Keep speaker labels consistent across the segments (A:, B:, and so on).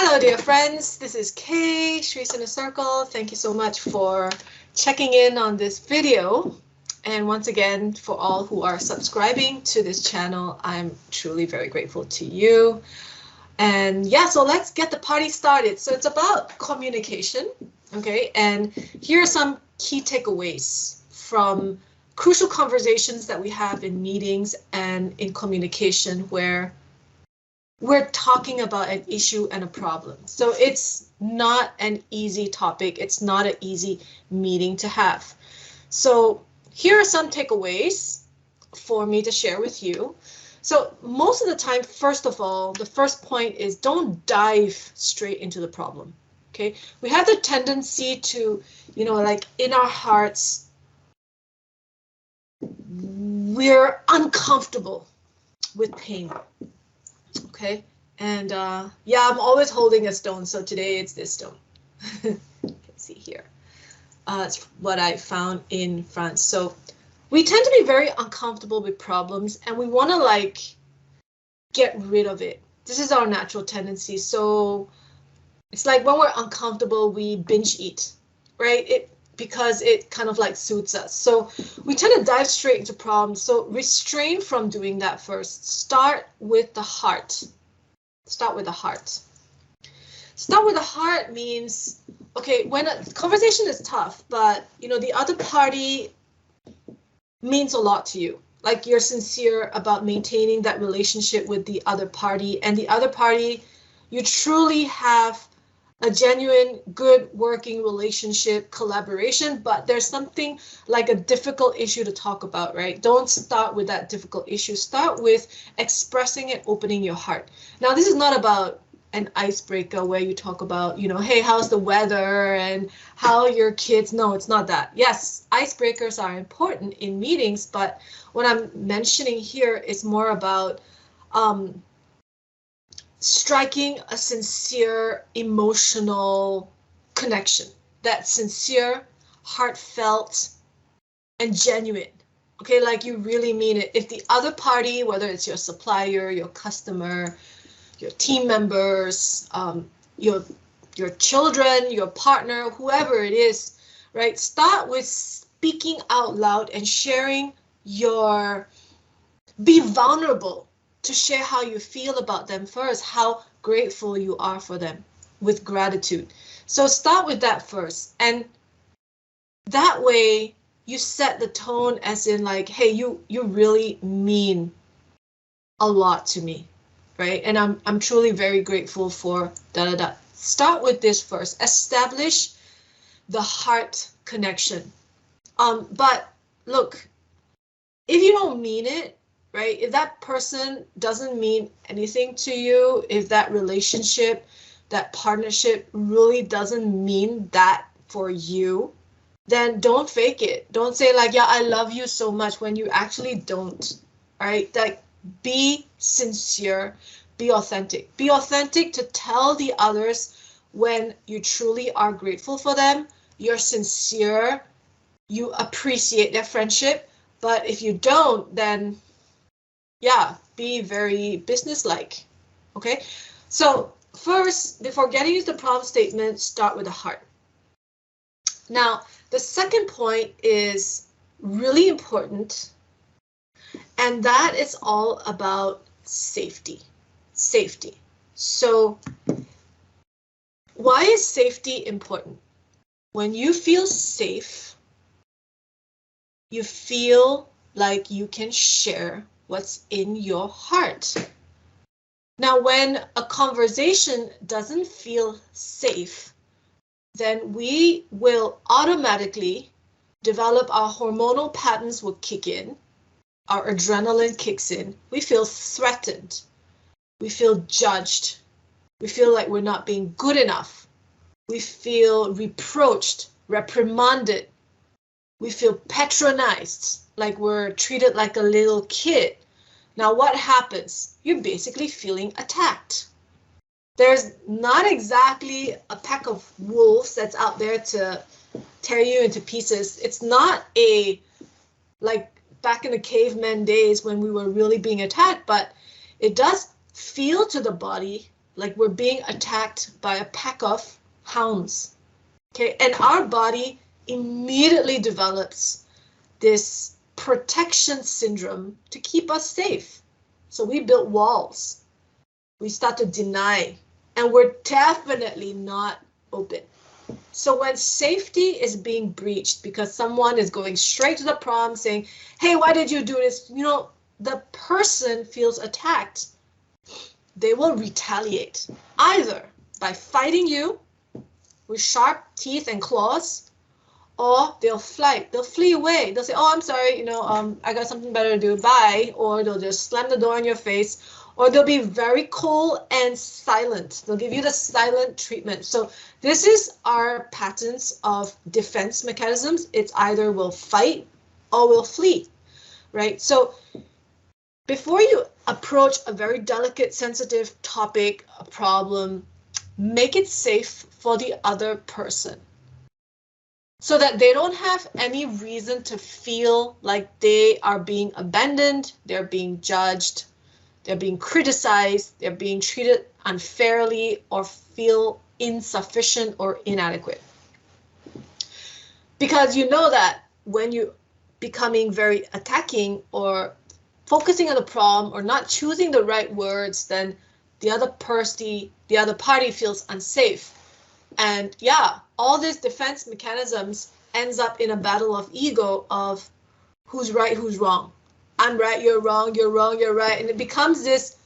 A: Hello, dear friends. This is Kay, Shri in a Circle. Thank you so much for checking in on this video. And once again, for all who are subscribing to this channel, I'm truly very grateful to you. And yeah, so let's get the party started. So it's about communication, okay? And here are some key takeaways from crucial conversations that we have in meetings and in communication where we're talking about an issue and a problem. So it's not an easy topic. It's not an easy meeting to have. So here are some takeaways for me to share with you. So most of the time, first of all, the first point is don't dive straight into the problem. Okay, we have the tendency to, like in our hearts, we're uncomfortable with pain. Okay, and yeah, I'm always holding a stone, so today it's this stone. You can see here. It's what I found in France. So we tend to be very uncomfortable with problems and we want to get rid of it. This is our natural tendency. So it's like when we're uncomfortable, we binge eat, right? Because it kind of suits us. So we tend to dive straight into problems. So restrain from doing that first. Start with the heart. Start with the heart. Start with the heart means, okay, when a conversation is tough, but the other party means a lot to you. Like you're sincere about maintaining that relationship with the other party, and the other party, you truly have a genuine, good working relationship, collaboration, but there's something like a difficult issue to talk about, right? Don't start with that difficult issue. Start with expressing and opening your heart. Now, this is not about an icebreaker where you talk about, hey, how's the weather and how your kids. No, it's not that. Yes, icebreakers are important in meetings, but what I'm mentioning here is more about striking a sincere emotional connection, that sincere, heartfelt, and genuine. Okay, like you really mean it. If the other party, whether it's your supplier, your customer, your team members, your children, your partner, whoever it is, right? Start with speaking out loud and sharing be vulnerable to share how you feel about them first, how grateful you are for them with gratitude. So start with that first. And that way you set the tone as in hey, you really mean a lot to me, right? And I'm truly very grateful for da-da-da. Start with this first. Establish the heart connection. But look, if you don't mean it, right? If that person doesn't mean anything to you, if that relationship, that partnership really doesn't mean that for you, then don't fake it. Don't say yeah, I love you so much when you actually don't, right? Be sincere, be authentic. Be authentic to tell the others when you truly are grateful for them, you're sincere, you appreciate their friendship. But if you don't, then yeah, be very businesslike. Okay, so first, before getting into the problem statement, start with the heart. Now, the second point is really important, and that is all about safety. Safety. So why is safety important? When you feel safe, you feel like you can share what's in your heart. Now, when a conversation doesn't feel safe, then we will automatically develop our hormonal patterns will kick in, our adrenaline kicks in, we feel threatened, we feel judged, we feel like we're not being good enough, we feel reproached, reprimanded, we feel patronized, like we're treated like a little kid. Now what happens? You're basically feeling attacked. There's not exactly a pack of wolves that's out there to tear you into pieces. It's not like back in the caveman days when we were really being attacked, but it does feel to the body like we're being attacked by a pack of hounds. Okay, and our body immediately develops this protection syndrome to keep us safe. So we build walls. We start to deny, and we're definitely not open. So when safety is being breached because someone is going straight to the problem saying, hey, why did you do this? You know, the person feels attacked. They will retaliate either by fighting you with sharp teeth and claws, or they'll flee away. They'll say, oh, I'm sorry, you know, I got something better to do, bye. Or they'll just slam the door in your face, or they'll be very cold and silent. They'll give you the silent treatment. So this is our patterns of defense mechanisms. It's either we'll fight or we'll flee, right? So before you approach a very delicate, sensitive topic, a problem, make it safe for the other person so that they don't have any reason to feel like they are being abandoned, they're being judged, they're being criticized, they're being treated unfairly, or feel insufficient or inadequate. Because you know that when you're becoming very attacking or focusing on the problem or not choosing the right words, then the other party feels unsafe. And yeah, all these defense mechanisms ends up in a battle of ego of who's right, who's wrong. I'm right, you're wrong, you're wrong, you're right. And it becomes this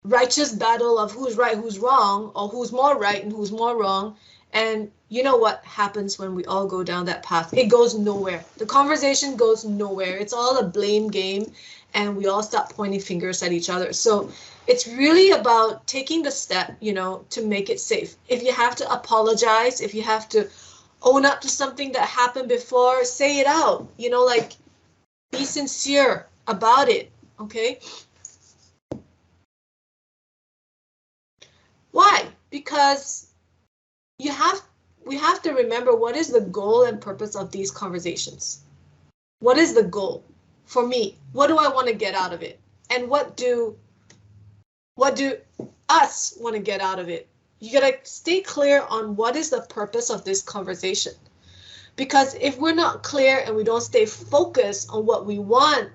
A: righteous battle of who's right, who's wrong, or who's more right and who's more wrong. And you know what happens when we all go down that path? It goes nowhere. The conversation goes nowhere. It's all a blame game, and we all start pointing fingers at each other. So it's really about taking the step, you know, to make it safe. If you have to apologize, if you have to own up to something that happened before, say it out, you know, like be sincere about it, okay? Why? Because we have to remember what is the goal and purpose of these conversations. What is the goal for me? What do I want to get out of it? And what do us want to get out of it? You gotta stay clear on what is the purpose of this conversation. Because if we're not clear and we don't stay focused on what we want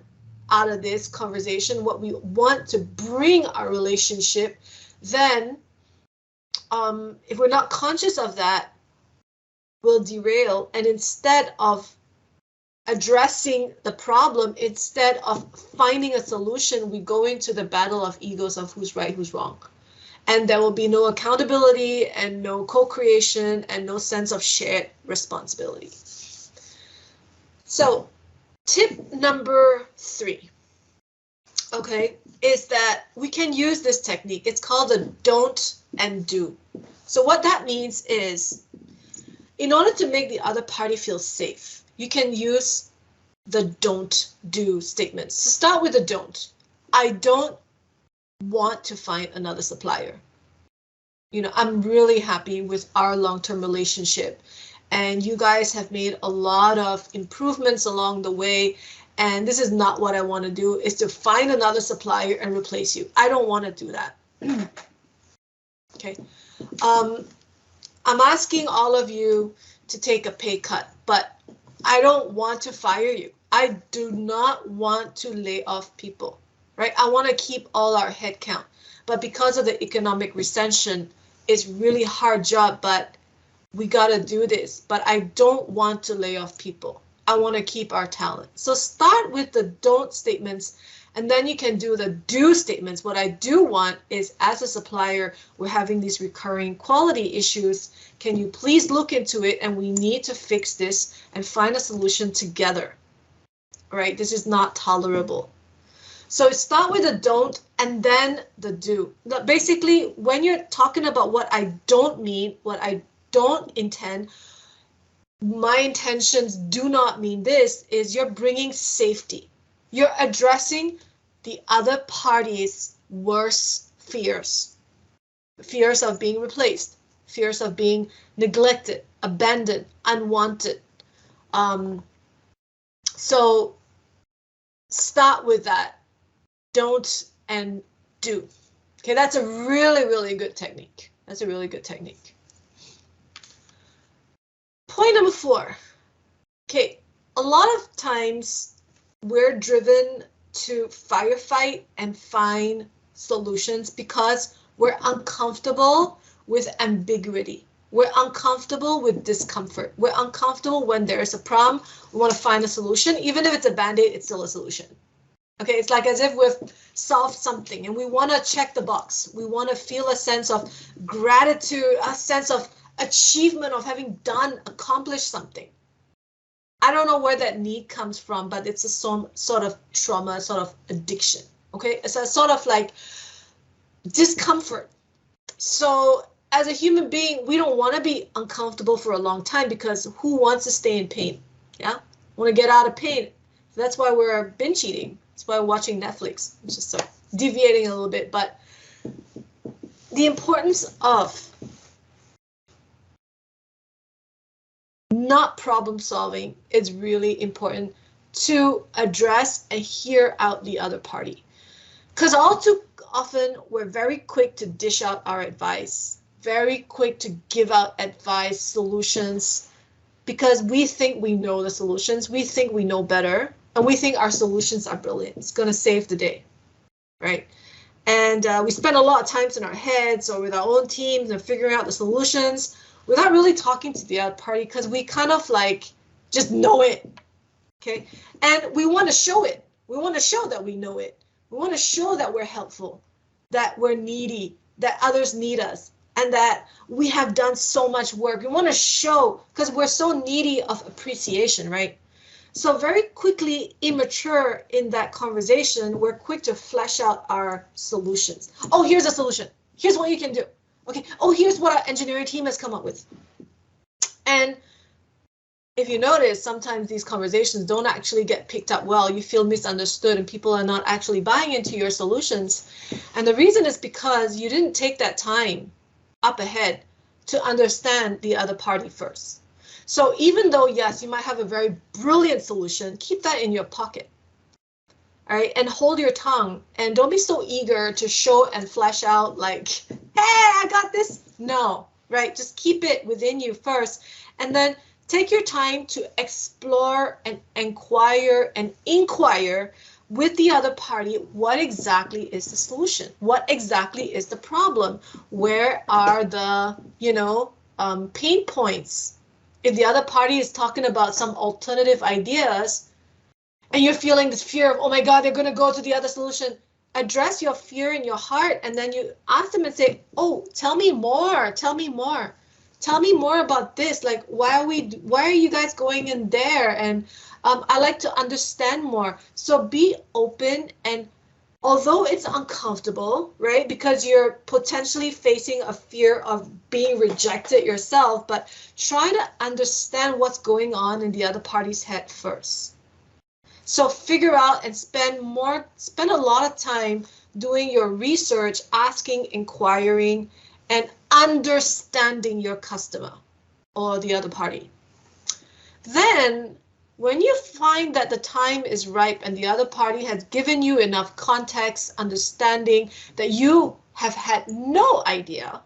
A: out of this conversation, what we want to bring our relationship, then if we're not conscious of that, we'll derail. And instead of addressing the problem, instead of finding a solution, we go into the battle of egos of who's right, who's wrong. And there will be no accountability and no co-creation and no sense of shared responsibility. So tip number 3, okay, is that we can use this technique. It's called the don't and do. So what that means is, in order to make the other party feel safe, you can use the don't do statements. So start with the don't. I don't want to find another supplier. You know, I'm really happy with our long-term relationship, and you guys have made a lot of improvements along the way. And this is not what I want to do, is to find another supplier and replace you. I don't want to do that. Okay. I'm asking all of you to take a pay cut, but I don't want to fire you. I do not want to lay off people, right? I want to keep all our headcount, but because of the economic recession, it's really hard job, but we got to do this. But I don't want to lay off people. I want to keep our talent. So start with the don't statements, and then you can do the do statements. What I do want is, as a supplier, we're having these recurring quality issues. Can you please look into it? And we need to fix this and find a solution together. All right, this is not tolerable. So start with the don't and then the do. Now, basically, when you're talking about what I don't mean, what I don't intend, my intentions do not mean this, is you're bringing safety. You're addressing the other party's worst fears. Fears of being replaced, fears of being neglected, abandoned, unwanted. So start with that. Don't and do. Okay, that's a really, really good technique. That's a really good technique. Point number 4. Okay, a lot of times we're driven to firefight and find solutions because we're uncomfortable with ambiguity. We're uncomfortable with discomfort. We're uncomfortable when there's a problem. We want to find a solution. Even if it's a band-aid, it's still a solution. Okay, it's like as if we've solved something and we want to check the box. We want to feel a sense of gratitude, a sense of achievement of having accomplished something. I don't know where that need comes from, but it's a sort of trauma, sort of addiction. Okay, it's a sort of like discomfort. So as a human being, we don't want to be uncomfortable for a long time because who wants to stay in pain? Yeah, want to get out of pain. So that's why we're binge eating. That's why we're watching Netflix. I'm just deviating a little bit, but the importance of not problem solving is really important to address and hear out the other party. Because all too often we're very quick to dish out our advice, very quick to give out advice, solutions, because we think we know the solutions, we think we know better, and we think our solutions are brilliant. It's going to save the day, right? And we spend a lot of times in our heads or with our own teams and figuring out the solutions without really talking to the other party because we kind of like just know it, okay? And we want to show it. We want to show that we know it. We want to show that we're helpful, that we're needy, that others need us, and that we have done so much work. We want to show because we're so needy of appreciation, right? So very quickly, immature in that conversation, we're quick to flesh out our solutions. Oh, here's a solution. Here's what you can do. Okay. Oh, here's what our engineering team has come up with. And if you notice, sometimes these conversations don't actually get picked up well. You feel misunderstood and people are not actually buying into your solutions. And the reason is because you didn't take that time up ahead to understand the other party first. So even though, yes, you might have a very brilliant solution, keep that in your pocket. All right, and hold your tongue and don't be so eager to show and flesh out like, hey, I got this. No, right? Just keep it within you first. And then take your time to explore and inquire with the other party. What exactly is the solution? What exactly is the problem? Where are the, pain points? If the other party is talking about some alternative ideas and you're feeling this fear of, oh my God, they're going to go to the other solution, address your fear in your heart and then you ask them and say, oh, tell me more. Tell me more about this. Like, why are you guys going in there? And I like to understand more. So be open, and although it's uncomfortable, right? Because you're potentially facing a fear of being rejected yourself, but try to understand what's going on in the other party's head first. So figure out and spend a lot of time doing your research, asking, inquiring, and understanding your customer or the other party. Then, when you find that the time is ripe and the other party has given you enough context, understanding that you have had no idea,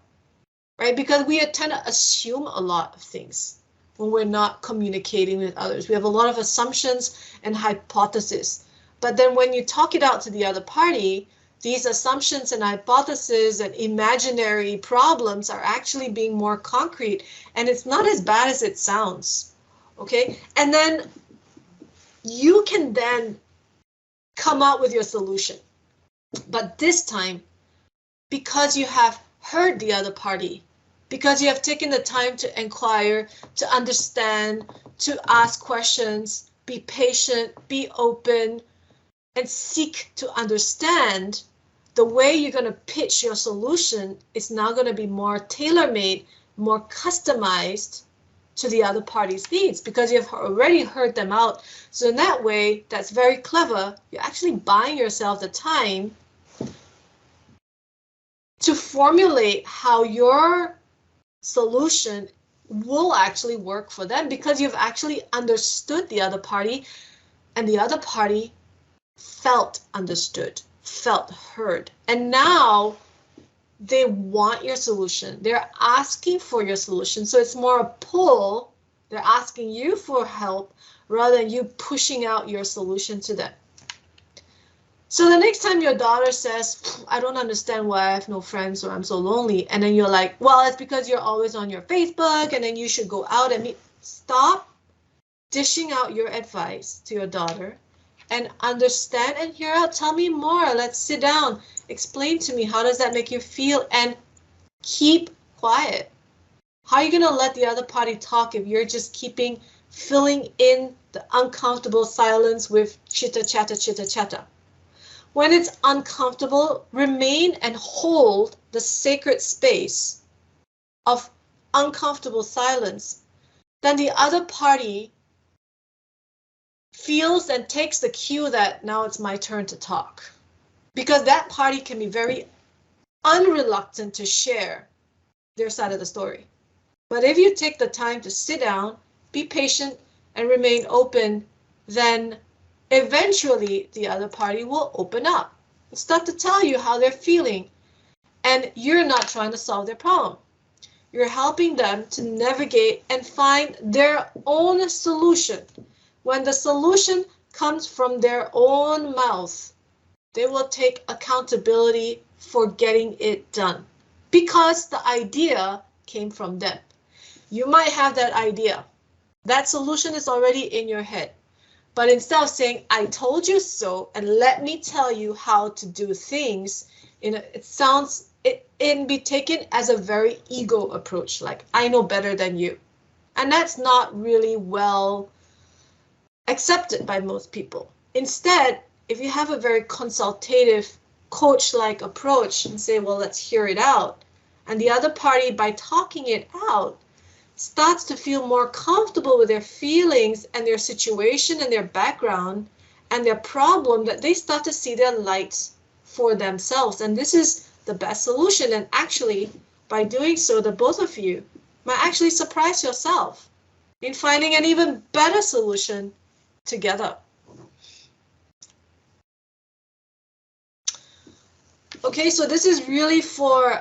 A: right? Because we tend to assume a lot of things when we're not communicating with others. We have a lot of assumptions and hypotheses. But then when you talk it out to the other party, these assumptions and hypotheses and imaginary problems are actually being more concrete, and it's not as bad as it sounds, okay? And then you can then come out with your solution. But this time, because you have heard the other party, because you have taken the time to inquire, to understand, to ask questions, be patient, be open, and seek to understand, the way you're going to pitch your solution is now going to be more tailor-made, more customized to the other party's needs because you've already heard them out. So in that way, that's very clever. You're actually buying yourself the time to formulate how your solution will actually work for them because you've actually understood the other party and the other party felt understood, felt heard. And now they want your solution. They're asking for your solution. So it's more a pull. They're asking you for help rather than you pushing out your solution to them. So the next time your daughter says, I don't understand why I have no friends or I'm so lonely, and then you're like, well, it's because you're always on your Facebook and then you should go out and meet. Stop dishing out your advice to your daughter and understand and hear out. Tell me more. Let's sit down. Explain to me, how does that make you feel? And keep quiet. How are you going to let the other party talk if you're just filling in the uncomfortable silence with chitter chatter, chitter chatter? When it's uncomfortable, remain and hold the sacred space of uncomfortable silence. Then the other party feels and takes the cue that now it's my turn to talk. Because that party can be very unreluctant to share their side of the story. But if you take the time to sit down, be patient, and remain open, then eventually the other party will open up and start to tell you how they're feeling. And you're not trying to solve their problem. You're helping them to navigate and find their own solution. When the solution comes from their own mouth, they will take accountability for getting it done because the idea came from them. You might have that idea. That solution is already in your head. But instead of saying, I told you so, and let me tell you how to do things, it can be taken as a very ego approach, like I know better than you. And that's not really well accepted by most people. Instead, if you have a very consultative, coach-like approach and say, well, let's hear it out, and the other party, by talking it out, starts to feel more comfortable with their feelings and their situation and their background and their problem, that they start to see their light for themselves. And this is the best solution. And actually, by doing so, the both of you might actually surprise yourself in finding an even better solution together. Okay, so this is really for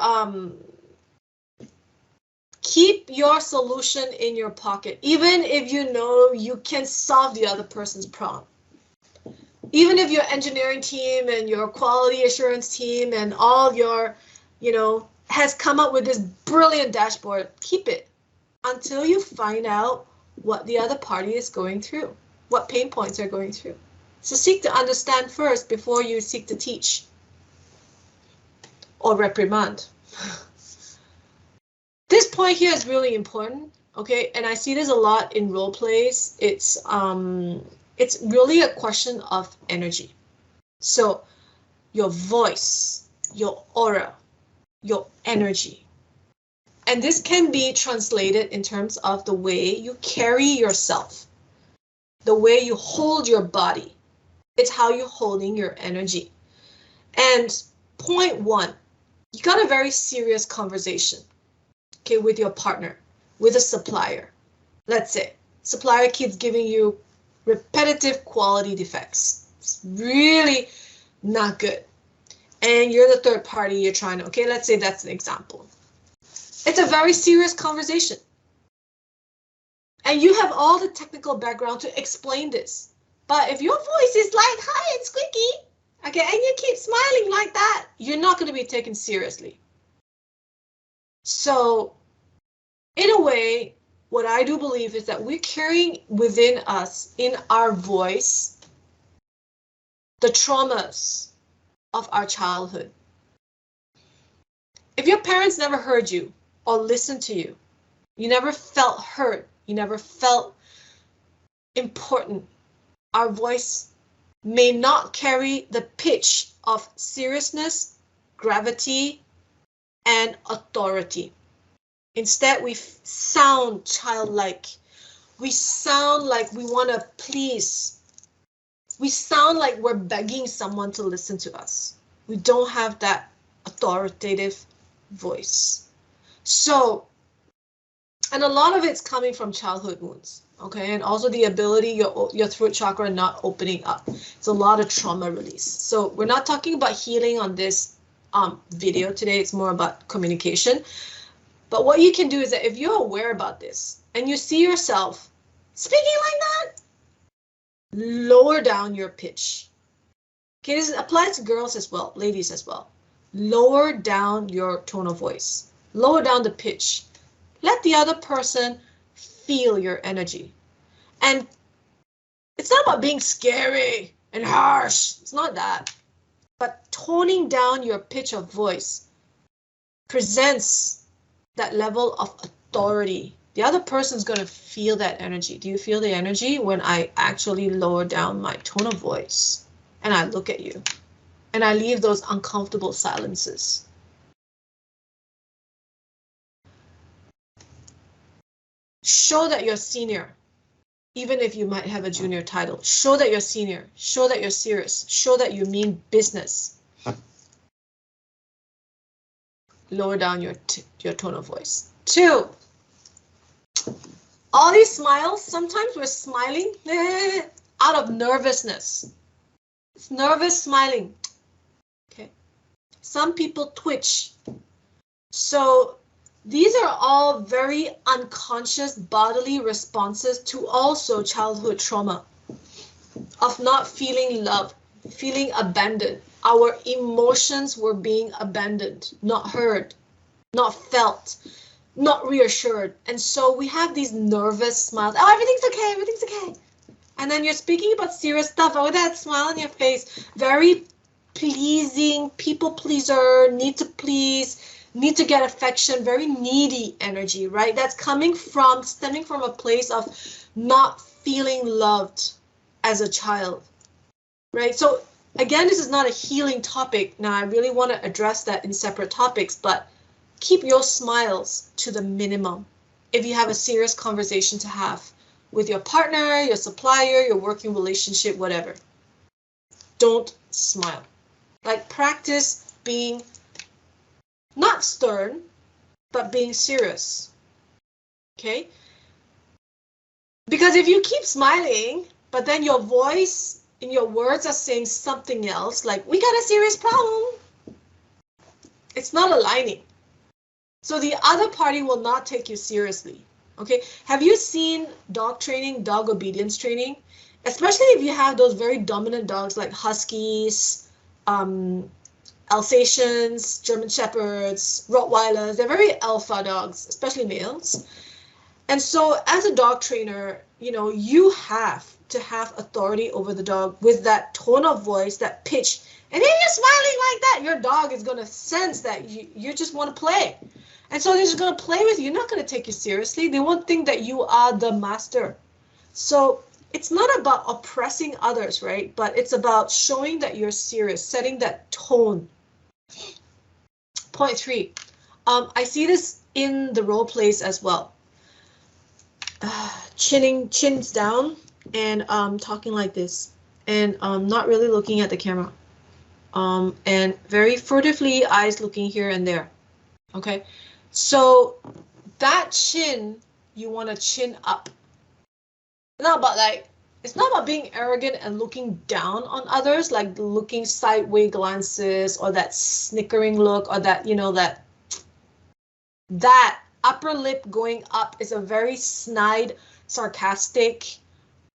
A: keep your solution in your pocket, even if you know you can solve the other person's problem. Even if your engineering team and your quality assurance team and all your, has come up with this brilliant dashboard, keep it until you find out what the other party is going through, what pain points they're going through. So seek to understand first before you seek to teach or reprimand. This point here is really important, okay? And I see this a lot in role plays. It's really a question of energy. So your voice, your aura, your energy. And this can be translated in terms of the way you carry yourself, the way you hold your body. It's how you're holding your energy. And point one, you got a very serious conversation, okay, with your partner, with a supplier. Let's say supplier keeps giving you repetitive quality defects. It's really not good. And you're the third party, you're trying to, okay, let's say that's an example. It's a very serious conversation. And you have all the technical background to explain this. But if your voice is like high and squeaky, okay, and you keep smiling like that, you're not going to be taken seriously. So, in a way, what I do believe is that we're carrying within us, in our voice, the traumas of our childhood. If your parents never heard you or listened to you, you never felt heard, you never felt important, our voice may not carry the pitch of seriousness, gravity, and authority. Instead, we sound childlike. We sound like we want to please. We sound like we're begging someone to listen to us. We don't have that authoritative voice. So, and a lot of it's coming from childhood wounds, okay? And also the ability, your throat chakra not opening up. It's a lot of trauma release. So we're not talking about healing on this video today. It's more about communication. But what you can do is that if you're aware about this and you see yourself speaking like that, lower down your pitch. Okay, this applies to girls as well, ladies as well. Lower down your tone of voice. Lower down the pitch. Let the other person feel your energy. And it's not about being scary and harsh. It's not that. But toning down your pitch of voice presents that level of authority. The other person's going to feel that energy. Do you feel the energy when I actually lower down my tone of voice and I look at you and I leave those uncomfortable silences? Show that you're senior, even if you might have a junior title. Show that you're senior. Show that you're serious. Show that you mean business. Lower down your tone of voice. 2, all these smiles, sometimes we're smiling out of nervousness. It's nervous smiling. Okay. Some people twitch. So these are all very unconscious bodily responses to also childhood trauma of not feeling love, feeling abandoned. Our emotions were being abandoned, not heard, not felt, not reassured. And so we have these nervous smiles. Oh, everything's okay, everything's okay. And then you're speaking about serious stuff. Oh, that smile on your face. Very pleasing, people pleaser, need to please, need to get affection, very needy energy, right? That's stemming from a place of not feeling loved as a child, right? So again, this is not a healing topic. Now, I really want to address that in separate topics, but keep your smiles to the minimum if you have a serious conversation to have with your partner, your supplier, your working relationship, whatever. Don't smile. Like, practice being not stern, but being serious. Okay? Because if you keep smiling, but then your voice and your words are saying something else, like, we got a serious problem, it's not aligning. So the other party will not take you seriously. Okay, have you seen dog training, dog obedience training? Especially if you have those very dominant dogs like Huskies, Alsatians, German Shepherds, Rottweilers. They're very alpha dogs, especially males. And so as a dog trainer, you know, you have to have authority over the dog with that tone of voice, that pitch. And if you're smiling like that, your dog is going to sense that you just want to play. And so they're just going to play with you. You're not going to take you seriously. They won't think that you are the master. So it's not about oppressing others, right? But it's about showing that you're serious, setting that tone. Point 3. I see this in the role plays as well. Chins down and talking like this and not really looking at the camera. And very furtively, eyes looking here and there. Okay. So that chin, you want to chin up. It's not about being arrogant and looking down on others, like looking sideways glances or that snickering look or that, you know, that upper lip going up is a very snide, sarcastic,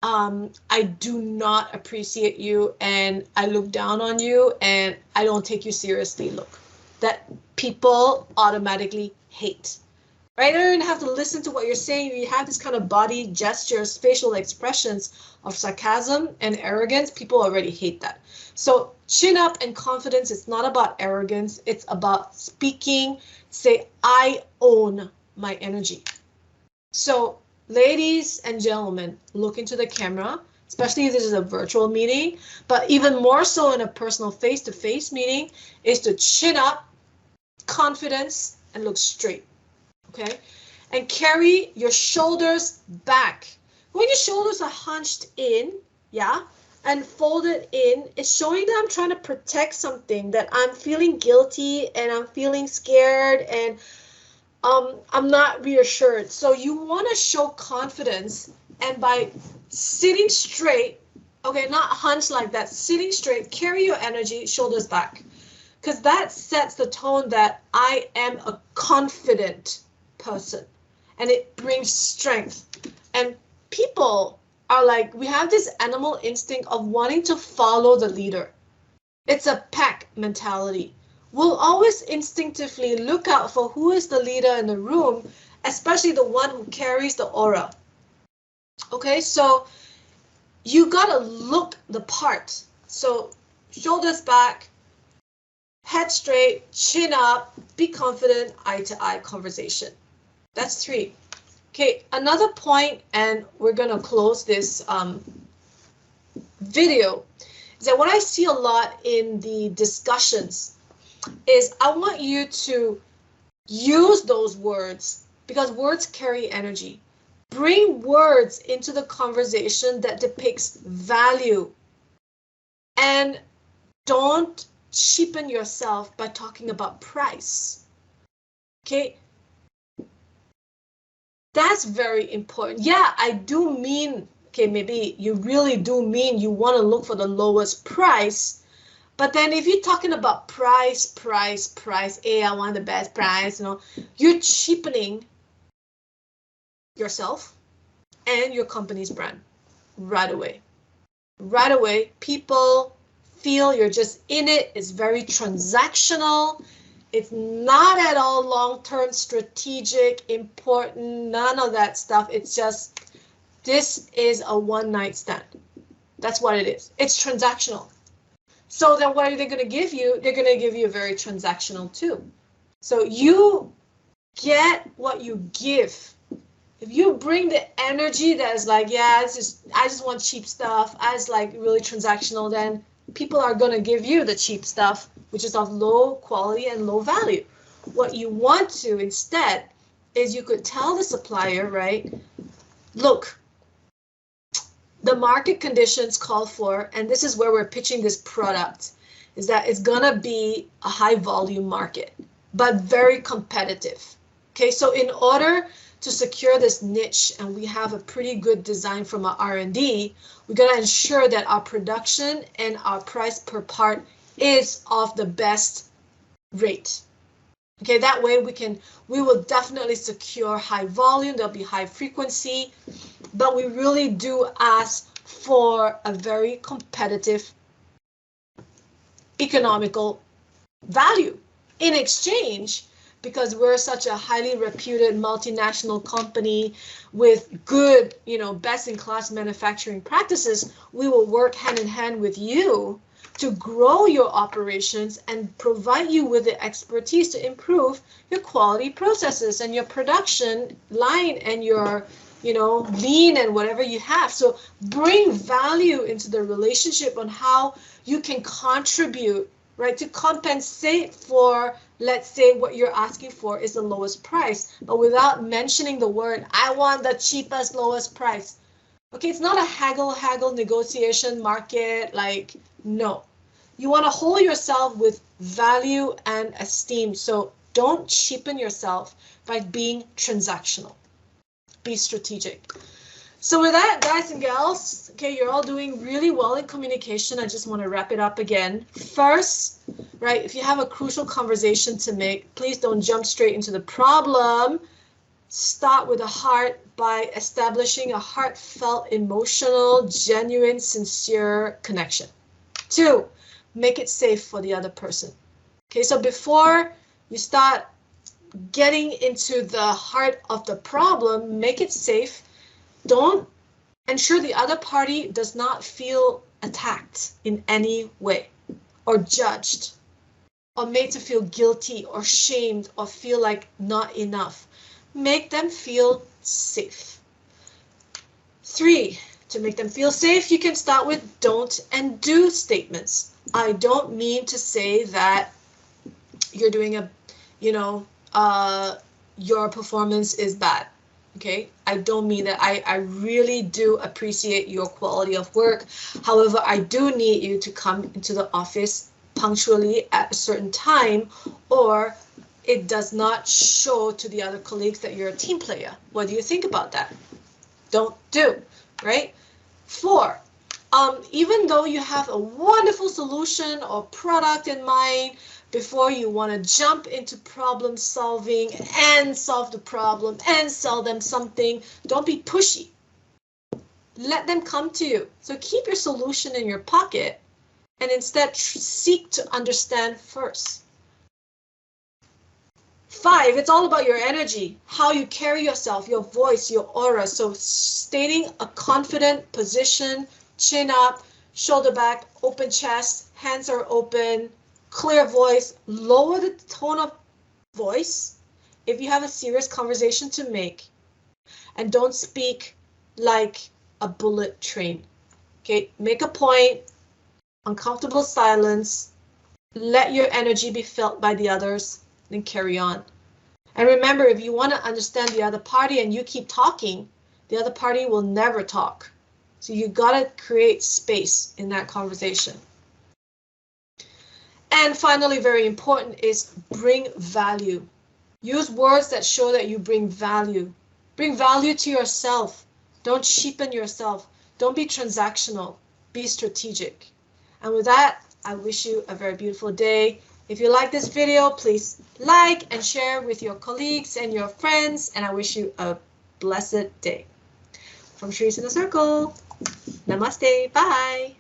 A: I do not appreciate you and I look down on you and I don't take you seriously look. That people automatically hate, right? I don't even have to listen to what you're saying. You have this kind of body gestures, facial expressions of sarcasm and arrogance. People already hate that. So chin up and confidence, it's not about arrogance. It's about speaking. Say, I own my energy. So ladies and gentlemen, look into the camera, especially if this is a virtual meeting, but even more so in a personal face-to-face meeting, is to chin up, confidence, and look straight, okay? And carry your shoulders back. When your shoulders are hunched in, yeah, and folded in, it's showing that I'm trying to protect something, that I'm feeling guilty and I'm feeling scared and I'm not reassured. So you want to show confidence, and by sitting straight, okay, not hunched like that, sitting straight, carry your energy, shoulders back. because that sets the tone that I am a confident person, and it brings strength. And people are like, we have this animal instinct of wanting to follow the leader. It's a pack mentality. We'll always instinctively look out for who is the leader in the room, especially the one who carries the aura. Okay, so you gotta look the part. So shoulders back, head straight, chin up, be confident, eye-to-eye conversation. That's 3. Okay, another point, and we're gonna close this video, is that what I see a lot in the discussions is I want you to use those words, because words carry energy. Bring words into the conversation that depicts value, and don't cheapen yourself by talking about price. Okay, that's very important. Yeah, I do mean, okay, maybe you really do mean you want to look for the lowest price, but then if you're talking about price, hey, I want the best price, you know, you're cheapening yourself and your company's brand right away. Right away, people feel you're just in it. It's very transactional. It's not at all long-term, strategic, important, none of that stuff. It's just, this is a one-night stand. That's what it is. It's transactional. So then what are they going to give you? They're going to give you very transactional too. So you get what you give. If you bring the energy that is like, yeah, I just want cheap stuff, I just like really transactional, then people are going to give you the cheap stuff, which is of low quality and low value. What you want to instead is you could tell the supplier, right, look, the market conditions call for, and this is where we're pitching this product, is that it's going to be a high volume market, but very competitive. Okay, so in order to secure this niche, and we have a pretty good design from our R&D, we're going to ensure that our production and our price per part is of the best rate. Okay, that way we will definitely secure high volume, there'll be high frequency, but we really do ask for a very competitive economical value in exchange. Because we're such a highly reputed multinational company with good, you know, best-in-class manufacturing practices, we will work hand in hand with you to grow your operations and provide you with the expertise to improve your quality processes and your production line and your, you know, lean and whatever you have. So bring value into the relationship on how you can contribute, right, to compensate for, let's say what you're asking for is the lowest price, but without mentioning the word, I want the cheapest, lowest price. Okay, it's not a haggle negotiation market, like, no. You want to hold yourself with value and esteem, so don't cheapen yourself by being transactional. Be strategic. So with that, guys and gals, okay, you're all doing really well in communication. I just want to wrap it up again. First, right, if you have a crucial conversation to make, please don't jump straight into the problem. Start with the heart by establishing a heartfelt, emotional, genuine, sincere connection. 2, make it safe for the other person. Okay, so before you start getting into the heart of the problem, make it safe. Don't ensure the other party does not feel attacked in any way, or judged, or made to feel guilty or shamed or feel like not enough. Make them feel safe. 3, to make them feel safe, you can start with don't and do statements. I don't mean to say that you're doing a, you know, your performance is bad. Okay, I don't mean that. I really do appreciate your quality of work. However, I do need you to come into the office punctually at a certain time, or it does not show to the other colleagues that you're a team player. What do you think about that? Don't do, right? 4, Even though you have a wonderful solution or product in mind, before you want to jump into problem solving and solve the problem and sell them something, don't be pushy. Let them come to you. So keep your solution in your pocket and instead seek to understand first. 5, it's all about your energy, how you carry yourself, your voice, your aura. So stating a confident position, chin up, shoulder back, open chest, hands are open, clear voice, lower the tone of voice if you have a serious conversation to make, and don't speak like a bullet train. Okay, make a point, uncomfortable silence, let your energy be felt by the others, then carry on. And remember, if you want to understand the other party and you keep talking, the other party will never talk. So you gotta create space in that conversation. And finally, very important is bring value. Use words that show that you bring value. Bring value to yourself. Don't cheapen yourself. Don't be transactional. Be strategic. And with that, I wish you a very beautiful day. If you like this video, please like and share with your colleagues and your friends. And I wish you a blessed day. From Shri's in the Circle. Namaste. Bye.